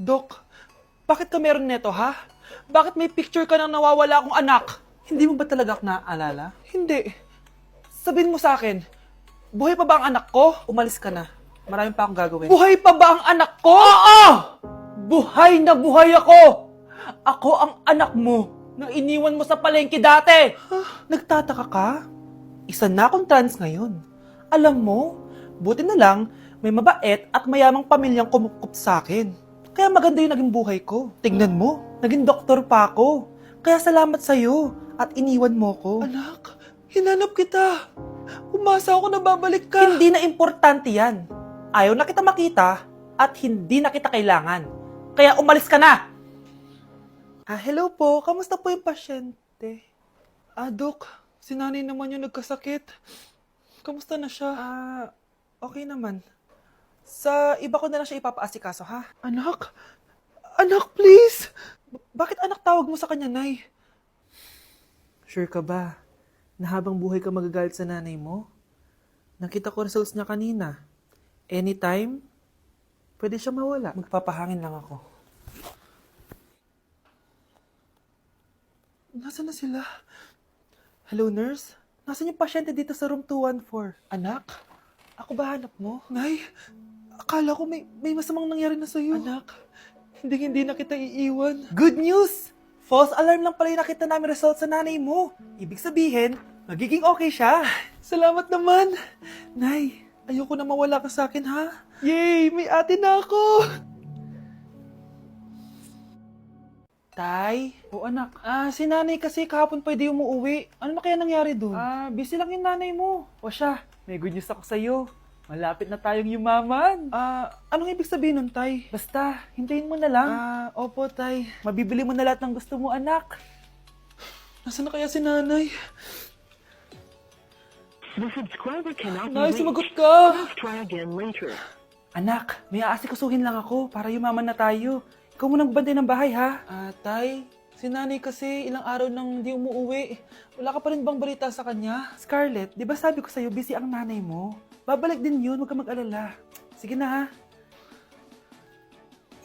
Dok, bakit ka meron neto, ha? Bakit may picture ka ng nawawala akong anak? Hindi mo ba talaga ako naaalala? Hindi. Sabihin mo sa akin, buhay pa ba ang anak ko? Umalis ka na. Marami pa akong gagawin. Buhay pa ba ang anak ko? Oo! Buhay na buhay ako! Ako ang anak mo na iniwan mo sa palengke dati! Nagtataka ka? Isa na akong trans ngayon. Alam mo, buti na lang, may mabait at mayamang pamilyang kumukup sa akin. Kaya maganda yung naging buhay ko. Tingnan mo, naging doktor pa ako. Kaya salamat sa'yo at iniwan mo ko. Anak, hinanap kita. Umasa ako na babalik ka. Hindi na importante yan. Ayaw na kita makita at hindi na kita kailangan. Kaya umalis ka na! Hello po. Kamusta po yung pasyente? Dok, si nanay naman yung nagkasakit. Kamusta na siya? Okay naman. Sa iba ko na lang siya ipapaasikaso, ha? Anak? Anak, please! Bakit anak tawag mo sa kanya, Nay? Sure ka ba na habang buhay ka magagalit sa nanay mo? Nakita ko results niya kanina. Anytime, pwede siya mawala. Magpapahangin lang ako. Nasaan na sila? Hello, nurse? Nasaan yung pasyente dito sa room 214? Anak? Ako ba hanap mo? Nay, akala ko may masamang nangyari na sa'yo. Anak, hindi na kita iiwan. Good news! False alarm lang pala yung nakita namin result sa nanay mo. Ibig sabihin, magiging okay siya. Salamat naman. Nay, ayoko na mawala ka sa akin, ha? Yay! May ate na ako! Tay? O anak, si nanay kasi kahapon pwede umuwi. Ano na kaya nangyari doon? Busy lang yung nanay mo. O siya, may good news ako sa'yo. Malapit na tayong yumaman. Anong ibig sabihin nun, Tay? Basta, hintayin mo na lang. Opo, Tay. Mabibili mo na lahat ng gusto mo, anak. Nasaan na kaya si nanay? The subscriber cannot be Nay, reached. sumagot ka! Please try again later. Anak, may aasikasuhin lang ako para yumaman na tayo. Ikaw munang bantay ng bahay, ha? Tay, si nanay kasi ilang araw nang di umuwi. Wala ka pa rin bang balita sa kanya? Scarlett, di ba sabi ko sa'yo busy ang nanay mo? Babalik din yun, huwag ka mag-alala. Sige na, ha?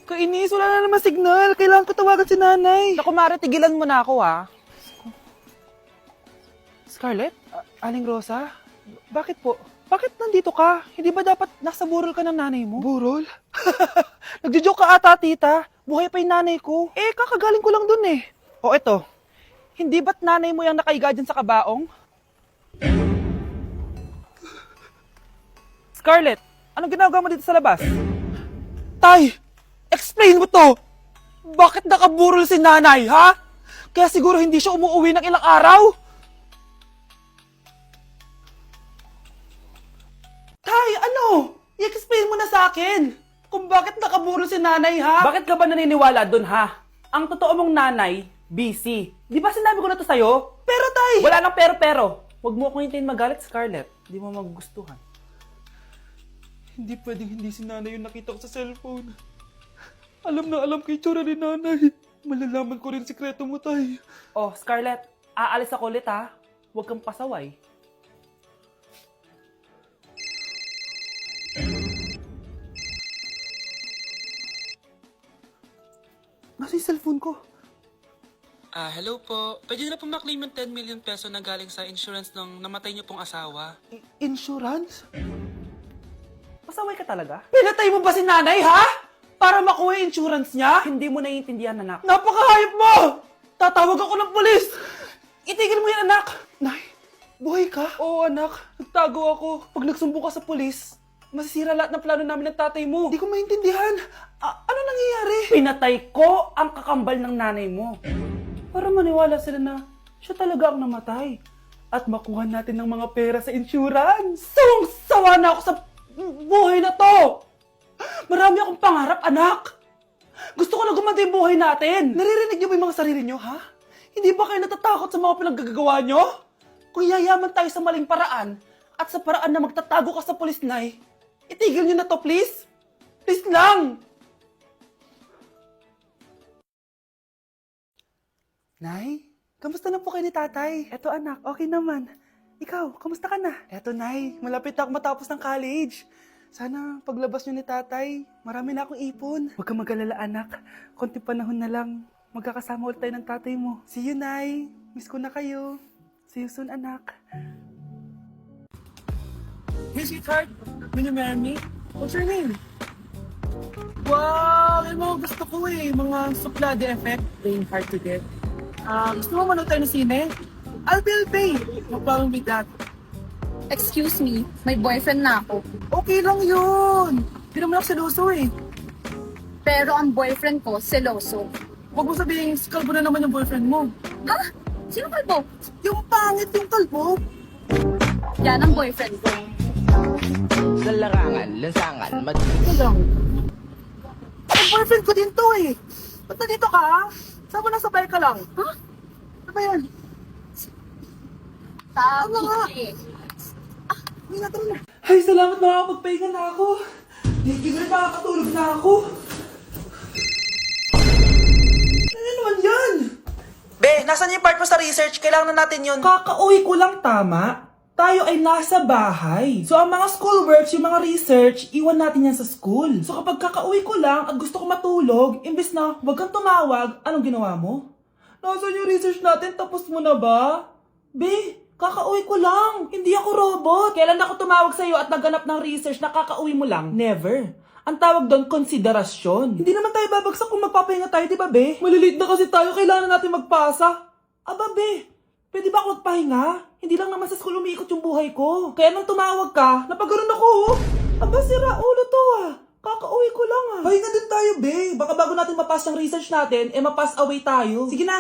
Kainis, wala na naman signal. Kailangan ko tawagan si nanay. Naku, Mare, tigilan mo na ako, ha? Scarlett? Aling Rosa? Bakit po? Bakit nandito ka? Hindi ba dapat nasa burol ka ng nanay mo? Burol? Nagjo-joke ka ata, tita. Buhay pa yung nanay ko. Kakagaling ko lang dun eh. O eto, hindi ba't nanay mo yung nakaiga dyan sa kabaong? Scarlett, anong ginagawa mo dito sa labas? Tay, explain mo to! Bakit nakaburol si nanay, ha? Kaya siguro hindi siya umuwi ng ilang araw? Tay, ano? I-explain mo na sa akin kung bakit nakaburol si nanay, ha? Bakit ka ba naniniwala dun, ha? Ang totoo mong nanay, busy. Di ba sinabi ko na to sa'yo? Pero, Tay! Wala nang pero. Huwag mo akong hintayin magalit, Scarlett. Di mo magugustuhan. Hindi pwedeng hindi si nanay yung nakita ko sa cellphone. Alam na alam ko yung tsura ni nanay. Malalaman ko rin sikreto mo, Tay. Oh, Scarlett, aalis ako ulit, ha? Huwag kang pasaway. Nasa yung cellphone ko? Hello po. Pwede na po maklaim yung 10 million peso na galing sa insurance ng namatay niyo pong asawa. Insurance? Pasaway ka talaga? Pinatay mo ba si nanay, ha? Para makuha yung insurance niya? Hindi mo naiintindihan, anak. Napakahayop mo! Tatawag ako ng pulis! Itigil mo yan, anak! Nay, buhay ka? Oo, anak. Nagtago ako. Pag nagsumbong ka sa pulis, masisira lahat ng plano namin ng tatay mo. Hindi ko maintindihan. Ano nangyayari? Pinatay ko ang kakambal ng nanay mo. Para maniwala sila na siya talaga ang namatay. At makuha natin ng mga pera sa insurance. Sawang-sawa na ako sa buhay na to. Marami akong pangarap, anak. Gusto ko na gumanda yung buhay natin. Naririnig niyo ba yung mga sarili niyo, ha? Hindi ba kayo natatakot sa mga pinaggagawa niyo? Kung yayaman tayo sa maling paraan at sa paraan na magtatago ka sa pulis, Nay, itigil niyo na to, please. Please lang. Nay, kamusta na po kayo ni tatay? Eto anak, okay naman. Ikaw, kamusta ka na? Eto Nay, malapit na ako matapos ng college. Sana paglabas nyo ni tatay, marami na akong ipon. Huwag kang mag-alala, anak. Konti panahon na lang. Magkakasama ulit tayo ng tatay mo. See you, Nay. Miss ko na kayo. See you soon, anak. Hey, sweetheart. Will you marry me? What's your name? Wow! Yung mga gusto ko eh. Mga suplade effect. Playing hard to get. Gusto mo manood tayo ng sine? I'll pay. No problem with that. Excuse me, may boyfriend na ako. Okay lang yun. Hindi naman ako seloso eh. Pero ang boyfriend ko, seloso. Huwag mo sabihin, kalbo na naman yung boyfriend mo. Ha? Sino kalbo? Yung pangit yung kalbo. Yan ang boyfriend ko. Sa larangan, lansangan, Ito lang. Ang boyfriend ko din to eh. Ba't nandito ka? Saan mo nasabay ka lang? Ha? Ano ba yan? Tama nga. Hindi na tara na. Ay, salamat makakapagpahinga na ako. Hindi ko rin makakatulog na ako. Ano naman yan? Be, nasan yung part mo sa research? Kailangan na natin yun. Kakauwi ko lang, tama? Tayo ay nasa bahay. So, ang mga schoolworks, yung mga research, iwan natin yan sa school. So, kapag kakauwi ko lang at gusto ko matulog, imbes na wag kang tumawag, anong ginawa mo? Nasaan yung research natin? Tapos mo na ba? Be, kakauwi ko lang. Hindi ako robot. Kailan ako tumawag sa'yo at nagganap ng research na kakauwi mo lang? Never. Ang tawag doon, konsiderasyon. Hindi naman tayo babagsak kung magpapahinga tayo, di ba, be? Malilate na kasi tayo, kailangan natin magpasa. Aba, be, pwede ba ako magpahinga? Hindi lang naman sa school umiikot yung buhay ko. Kaya nang tumawag ka, napagano'n ako, oh. Aba, sira ulo to, ah. Kakauwi ko lang, ah. Pahinga din tayo, be. Baka bago natin mapass yung research natin, mapass away tayo. Sige na.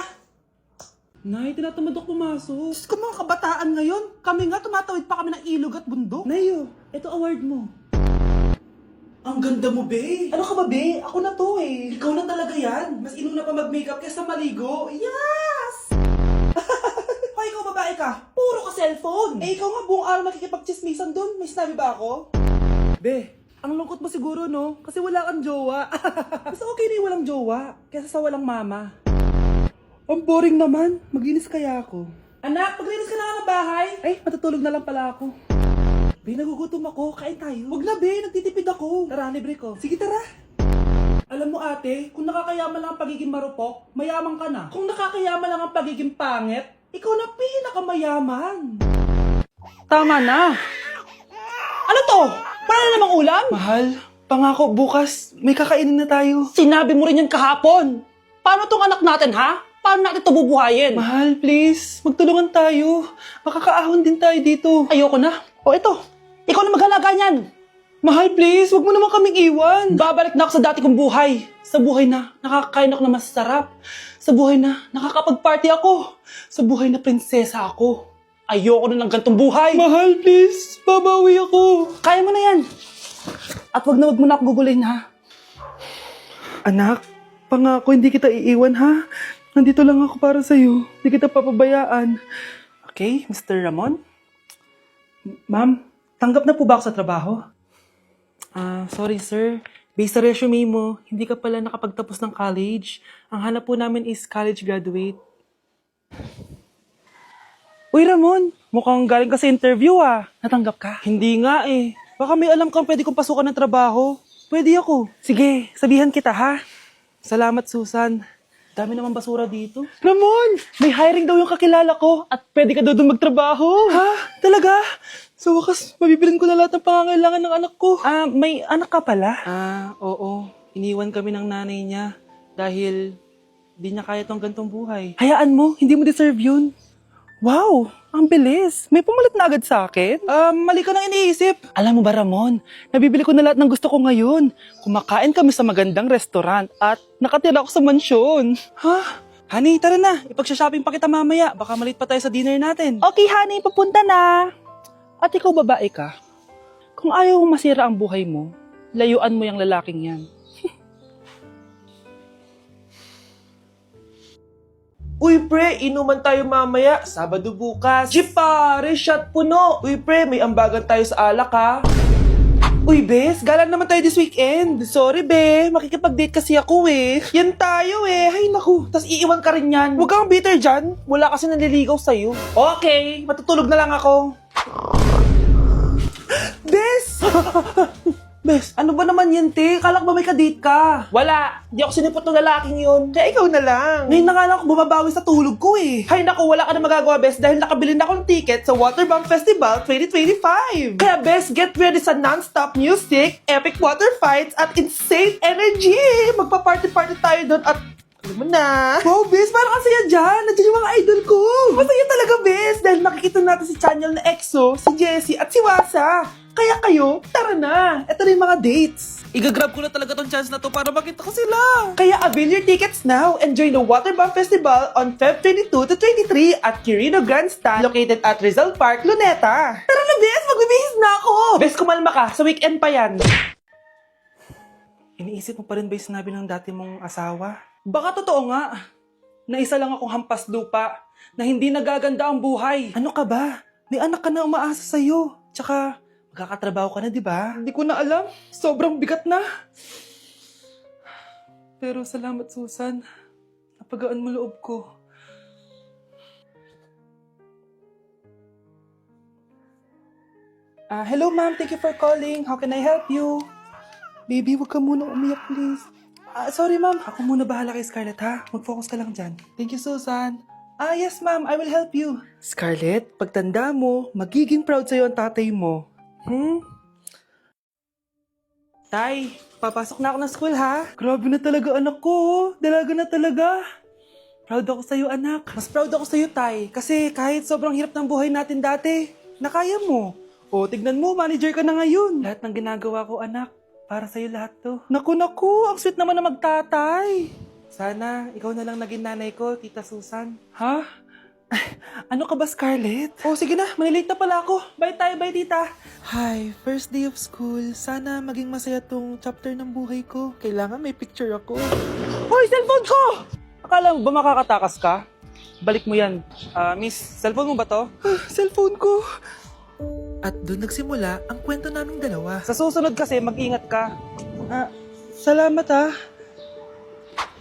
Nay, tinatamad ako pumasok. Diyos ko, mga kabataan ngayon. Kami nga, tumatawid pa kami ng ilog at bundok. Nayo, ito award mo. Ang ganda mo, be. Ano ka ba, be? Ako na to, eh. Ikaw na talaga yan. Mas inuna pa mag-makeup kaysa maligo. Yes! Hoy, ikaw babae ka. Puro ka cellphone. Eh, ikaw nga buong araw nakikipag-chismisan dun. May sinabi ba ako? Be, ang lungkot mo siguro, no? Kasi wala kang jowa. Mas okay na yung walang jowa kaysa sa walang mama. Ang boring naman. Maglinis kaya ako. Anak, maglinis ka na nga ng bahay. Ay, matutulog na lang pala ako. Be, nagugutom ako. Kain tayo. Huwag na, be. Nagtitipid ako. Tara, libre ko. Sige, tara. Alam mo, ate, kung nakakayaman lang ang pagiging marupok, mayaman ka na. Kung nakakayaman lang ang pagiging pangit, ikaw na pinakamayaman. Tama na. Ano to? Wala na namang ulam? Mahal, pangako bukas may kakainin na tayo. Sinabi mo rin yan kahapon. Paano tong anak natin, ha? Paano natin ito bubuhayin? Mahal, please. Magtulungan tayo. Makakaahon din tayo dito. Ayoko na. O ito, ikaw na maghalaga niyan. Mahal, please. Huwag mo naman kaming iwan. Babalik na ako sa dati kong buhay. Sa buhay na nakakain ako na masarap. Sa buhay na nakakapag-party ako. Sa buhay na prinsesa ako. Ayoko na ng gantong buhay. Mahal, please. Babawi ako. Kaya mo na yan. At wag na ako gugulin, ha? Anak, pangako hindi kita iiwan, ha? Nandito lang ako para sa'yo. Hindi kita papabayaan. Okay, Mr. Ramon? Ma'am, tanggap na po ba ako sa trabaho? Sorry sir. Based sa resume mo, hindi ka pala nakapagtapos ng college. Ang hanap po namin is college graduate. Uy Ramon, mukhang galing ka sa interview ah. Natanggap ka? Hindi nga eh. Baka may alam kang pwede kong pasukan ng trabaho. Pwede ako. Sige, sabihan kita ha. Salamat Susan. Dami naman basura dito. Ramon, may hiring daw yung kakilala ko at pwede ka daw doon magtrabaho. Ha? Talaga? Sa wakas, mabibilin ko na lahat ng pangangailangan ng anak ko. May anak ka pala? Oo. Iniwan kami ng nanay niya dahil di niya kaya tong gantong buhay. Hayaan mo, hindi mo deserve yun. Wow, ang bilis. May pumalit na agad sa akin? Mali ka nang iniisip. Alam mo ba Ramon, nabibili ko na lahat ng gusto ko ngayon. Kumakain kami sa magandang restaurant at nakatira ako sa mansyon. Ha? Honey, tara na. Ipag-shopping pa kita mamaya. Baka malit pa tayo sa dinner natin. Okay, honey, papunta na. At ikaw babae ka, kung ayaw mong masira ang buhay mo, layuan mo yung lalaking yan. Uy pre, inuman tayo mamaya, Sabado bukas. Jeep pare, shot puno. Uy pre, may ambagan tayo sa alak ha. Uy bes, gala naman tayo this weekend. Sorry be, makikipag-date kasi ako eh. Yan tayo eh, hay naku. Tas iiwan ka rin yan. Huwag kang bitter dyan, wala kasi naliligaw sa'yo. Okay, matutulog na lang ako. Bes! Bes, ano ba naman yan, te? Kala ko ba may kadate ka? Wala. Di ako sinipot ng lalaking yun. Kaya ikaw na lang. Ngayon na nga lang ako bumabawi sa tulog ko eh. Hay naku, wala ka na magagawa, Bes, dahil nakabili na akong ticket sa Waterbomb Festival 2025. Kaya, Bes, get ready sa non-stop music, epic water fights, at insane energy. Magpa-party-party tayo doon at alam mo na. Wow, Bes, parang ang saya dyan. Nandiyan yung mga idol ko. Masaya talaga, Bes, dahil makikita natin si Channel na EXO, si Jessie, at si Wasa. Kaya kayo, tara na. Ito na yung mga dates. Igagrab ko na talaga tong chance na to para makita ko sila. Kaya avail your tickets now and join the Waterbomb Festival on Feb 22 to 23 at Quirino Grandstand located at Rizal Park, Luneta. Tara na, Bes, magbibihis na ako. Bes, kumalma ka. Sa weekend pa yan. Iniisip mo pa rin ba yung sinabi ng dati mong asawa? Baka totoo nga. Na isa lang akong hampas lupa na hindi nagaganda ang buhay. Ano ka ba? May anak ka na umaasa sa'yo. Tsaka, magkakatrabaho ka na, di ba? Hindi ko na alam. Sobrang bigat na. Pero salamat, Susan. Napagaan mo loob ko. Hello, ma'am. Thank you for calling. How can I help you? Baby, wag ka muna umiyak, please. Sorry, ma'am. Ako muna bahala kay Scarlett, ha? Mag-focus ka lang dyan. Thank you, Susan. Yes, ma'am. I will help you. Scarlett, pagtanda mo, magiging proud sa'yo ang tatay mo. Tay, papasok na ako ng school, ha? Grabe na talaga, anak ko. Dalaga na talaga. Proud ako sa'yo, anak. Mas proud ako sa'yo, Tay. Kasi kahit sobrang hirap ng buhay natin dati, nakaya mo. O, tignan mo, manager ka na ngayon. Lahat ng ginagawa ko, anak, para sa'yo lahat to. Naku, ang sweet naman na magtatay. Sana, ikaw na lang naging nanay ko, Tita Susan. Ha? Ano ka ba, Scarlett? Oh, sige na, malilate na pala ako. Bye tayo, bye, Tita. Hi, first day of school. Sana maging masaya tong chapter ng buhay ko. Kailangan may picture ako. Hoy, cellphone ko! Akala mo ba makakatakas ka? Balik mo yan. Miss, cellphone mo ba to? Cellphone ko. At doon nagsimula ang kwento naming dalawa. Sa susunod kasi, mag-ingat ka. Salamat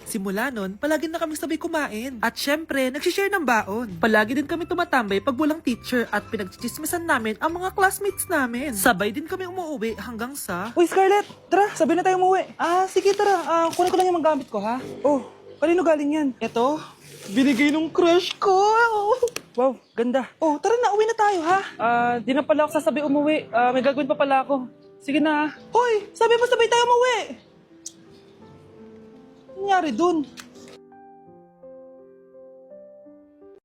Simula nun, palagi na kami sabay kumain. At syempre, nagsishare ng baon. Palagi din kami tumatambay pag walang teacher at pinagchichismisan namin ang mga classmates namin. Sabay din kami umuwi hanggang sa... Uy, Scarlett! Tara, sabay na tayo umuwi. Sige, tara. Kunin ko lang yung mga gamit ko, ha? Oh, kanino galing yan? Ito, binigay nung crush ko. Wow, ganda. Oh, tara na, uwi na tayo, ha? Di na pala ako sasabi umuwi. May gagawin pa pala ako. Sige na. Hoy, sabi mo sabay tayo umuwi. Ano nangyari dun?